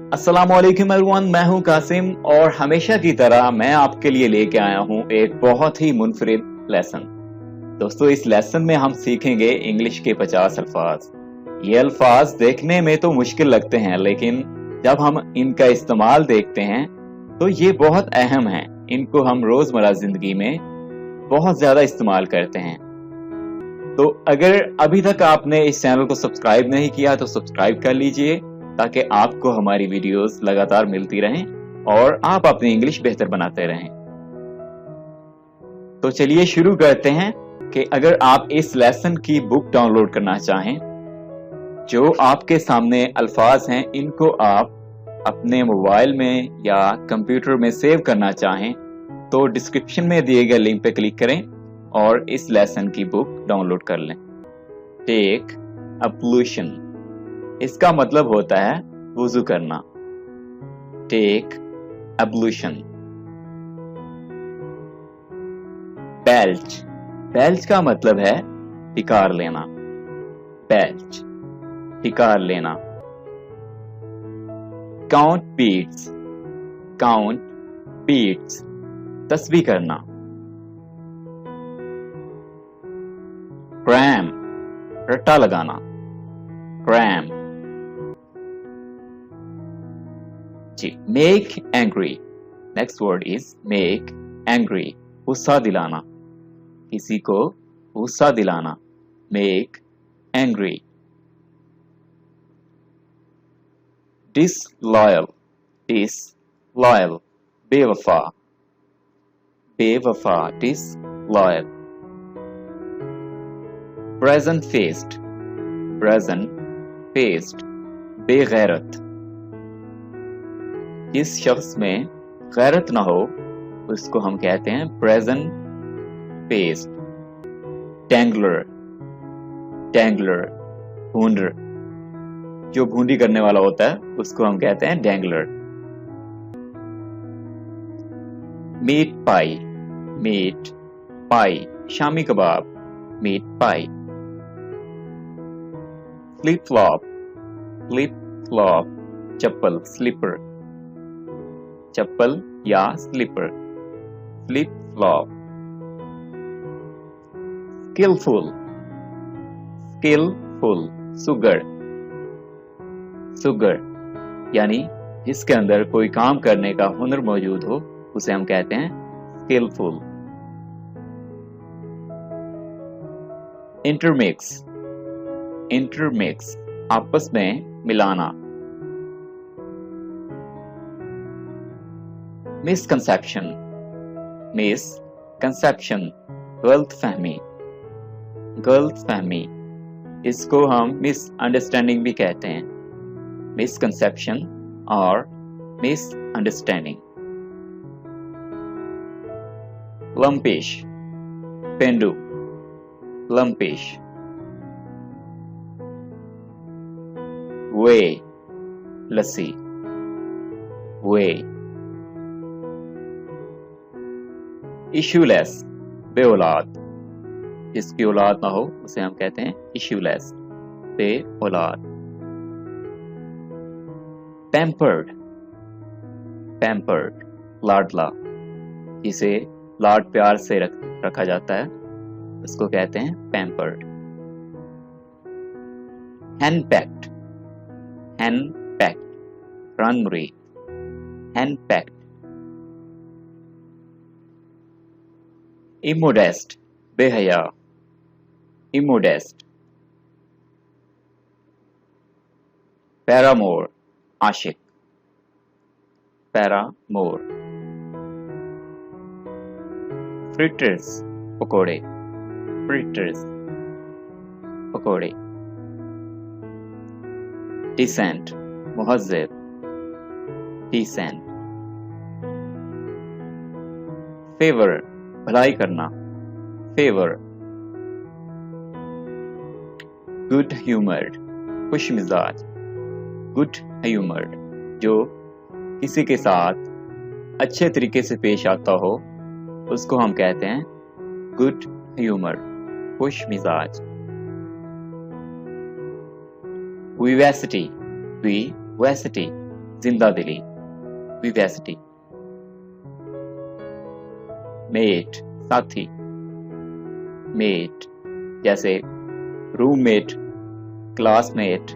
अस्सलाम वालेकुम एवरीवन, मैं हूं कासिम और हमेशा की तरह मैं आपके लिए लेके आया हूं एक बहुत ही मुनफरिद लेसन। दोस्तों, इस लेसन में हम सीखेंगे इंग्लिश के 50 अल्फाज। ये अल्फाज देखने में तो मुश्किल लगते हैं, लेकिन जब हम इनका इस्तेमाल देखते हैं तो ये बहुत अहम है। इनको हम रोजमर्रा जिंदगी में बहुत ज्यादा इस्तेमाल करते हैं। तो अगर अभी तक आपने इस चैनल को सब्सक्राइब नहीं किया तो सब्सक्राइब कर लीजिए, ताकि आपको हमारी वीडियोस लगातार मिलती रहें और आप अपनी इंग्लिश बेहतर बनाते रहें। तो चलिए शुरू करते हैं कि अगर आप इस लेसन की बुक डाउनलोड करना चाहें, जो आपके सामने अल्फाज हैं इनको आप अपने मोबाइल में या कंप्यूटर में सेव करना चाहें तो डिस्क्रिप्शन में दिए गए लिंक पर क्लिक करें और इस लेसन की बुक डाउनलोड कर लें। टेक अब्लूशन, इसका मतलब होता है वुजू करना। टेक अब्लूशन। बेल्च, बेल्च का मतलब है टिकार लेना। बेल्च, टिकार लेना। काउंट बीट्स, काउंट बीट्स, तस्बीह करना। क्रैम, रट्टा लगाना। क्रैम जी। Make angry, next word is make angry, गुस्सा दिलाना, किसी को गुस्सा दिलाना। Make angry. डिसलॉयल, डिसलॉयल, बेवफा, बेवफा, disloyal. Brazen faced, brazen faced, बेगैरत, जिस शख्स में गैरत ना हो उसको हम कहते हैं ब्रेजन फेस्ड। डैंगलर, डैंगलर, भूंडर, जो भूंडी करने वाला होता है उसको हम कहते हैं dangler. Meat pie, meat pie, shami kebab, meat pie. Flip flop, flip flop, चप्पल, स्लीपर, चप्पल या slipper. Flip flop. Skillful, skillful, sugar, sugar, यानी जिसके अंदर कोई काम करने का हुनर मौजूद हो उसे हम कहते हैं स्किलफुल। इंटरमिक्स, इंटरमिक्स, आपस में मिलाना। मिसकंसेप्शन, मिसकंसेप्शन, गलत फहमी, गलत फहमी, इसको हम मिसअंडरस्टैंडिंग भी कहते हैं। मिसकंसेप्शन और मिसअंडरस्टैंडिंग। लंपिश, पेंडु, लंपिश। वे, लस्सी, वे। इशूलेस, बेऔलाद, जिसकी औलाद ना हो उसे हम कहते हैं इशूलेस, बेऔलाद। पैम्पर्ड, पैम्पर्ड, लाडला, जिसे लाड प्यार से रखा जाता है उसको कहते हैं पैम्पर्ड। हैंडपैक्ड, हैंडपैक्ड, रनरी, हैंडपैक्ड। इमोडेस्ट, बेहया, इमोडेस्ट। पैरामोर, आशिक, पैरामोर। फ्रिटर्स, पकोड़े, फ्रिटर्स, पकोड़े। डिसेंट, मुहज्जिब, डिसेंट। फेवर, भलाई करना, फेवर। गुड ह्यूमर्ड, खुश मिजाज, गुड ह्यूमर्ड, जो किसी के साथ अच्छे तरीके से पेश आता हो उसको हम कहते हैं गुड ह्यूमर, खुश मिजाज। विवेसिटी, विवेसिटी, जिंदा दिली, विवेसिटी। मेट, साथी, मेट, जैसे रूममेट, क्लासमेट।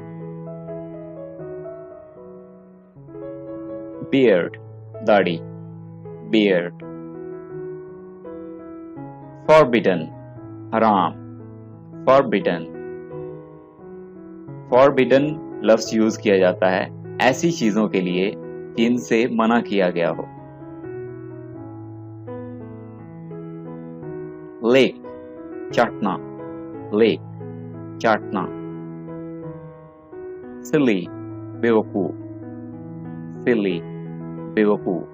बियर्ड, दाढ़ी, बियर्ड। फॉरबिडन, हराम, फॉरबिडन। फॉरबिडन लफ्ज यूज किया जाता है ऐसी चीजों के लिए जिनसे मना किया गया हो। Lake, चाटना, lake, चाटना। सिली, बेवकूफ, सिली, बेवकूफ।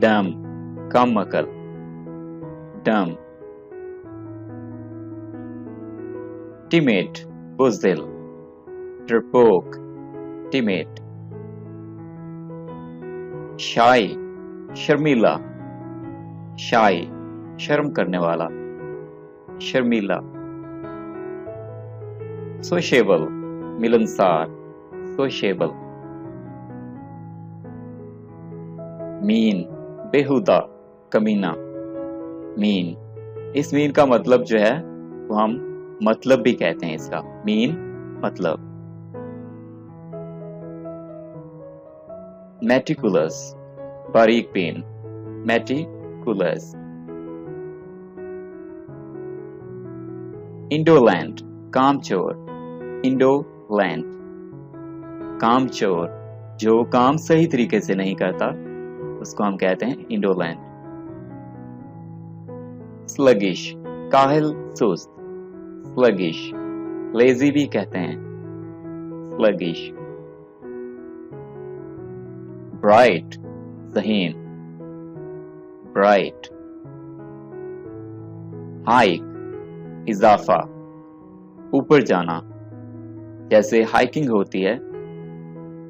डम, कम अकल, डम। टिमेट, बुज़दिल, डरपोक, टिमेट। शाई, शर्मीला, शाई, शर्म करने वाला, शर्मीला। सोशेबल, मिलनसार, सोशेबल। मीन, बेहुदा, कमीना, मीन। इस मीन का मतलब जो है वो हम मतलब भी कहते हैं इसका, मीन मतलब। मेटिकुलस, बारीक बीन, मेटिकुलस। इंडोलैंड, कामचोर, इंडोलैंड, कामचोर। जो काम सही तरीके से नहीं करता उसको हम कहते हैं इंडोलैंड। स्लगिश, काहिल, सुस्त, स्लगिश। लेजी भी कहते हैं, स्लगिश। ब्राइट, ज़हीन, ब्राइट। हाइक, इजाफा, ऊपर जाना। जैसे हाइकिंग होती है,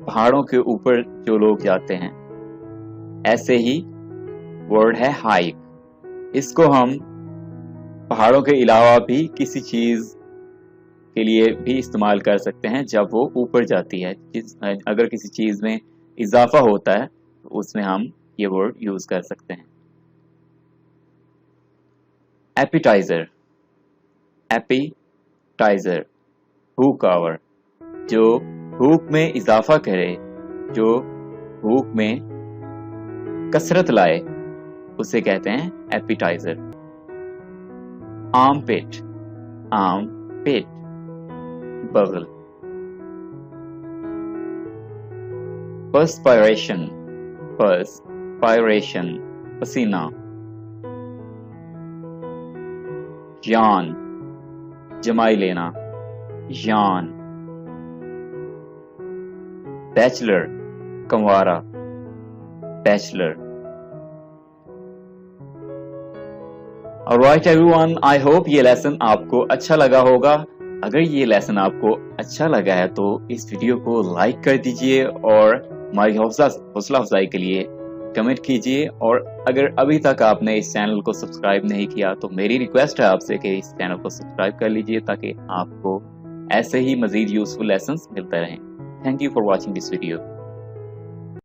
पहाड़ों के ऊपर जो लोग जाते हैं, ऐसे ही वर्ड है हाइक। इसको हम पहाड़ों के अलावा भी किसी चीज के लिए भी इस्तेमाल कर सकते हैं जब वो ऊपर जाती है। अगर किसी चीज में इजाफा होता है तो उसमें हम ये वर्ड यूज कर सकते हैं। एपिटाइजर, एपिटाइजर, भूख आवर। जो भूख में इजाफा करे, जो भूख में कसरत लाए, उसे कहते हैं एपिटाइजर। आर्मपिट, आर्मपिट, बगल। पर्सपायरेशन, पर्सपायरेशन, पसीना। यान, जमाई लेना, यान। बैचलर, कंवारा, bachelor. Alright everyone, I hope ये लेसन आपको अच्छा लगा होगा। अगर ये लेसन आपको अच्छा लगा है तो इस वीडियो को लाइक कर दीजिए और हमारी हौसला अफजाई के लिए कमेंट कीजिए। और अगर अभी तक आपने इस चैनल को सब्सक्राइब नहीं किया तो मेरी रिक्वेस्ट है आपसे कि इस चैनल को सब्सक्राइब कर लीजिए ताकि आपको ऐसे ही मजीद यूजफुल लेसन्स मिलते रहें। Thank you for watching this video.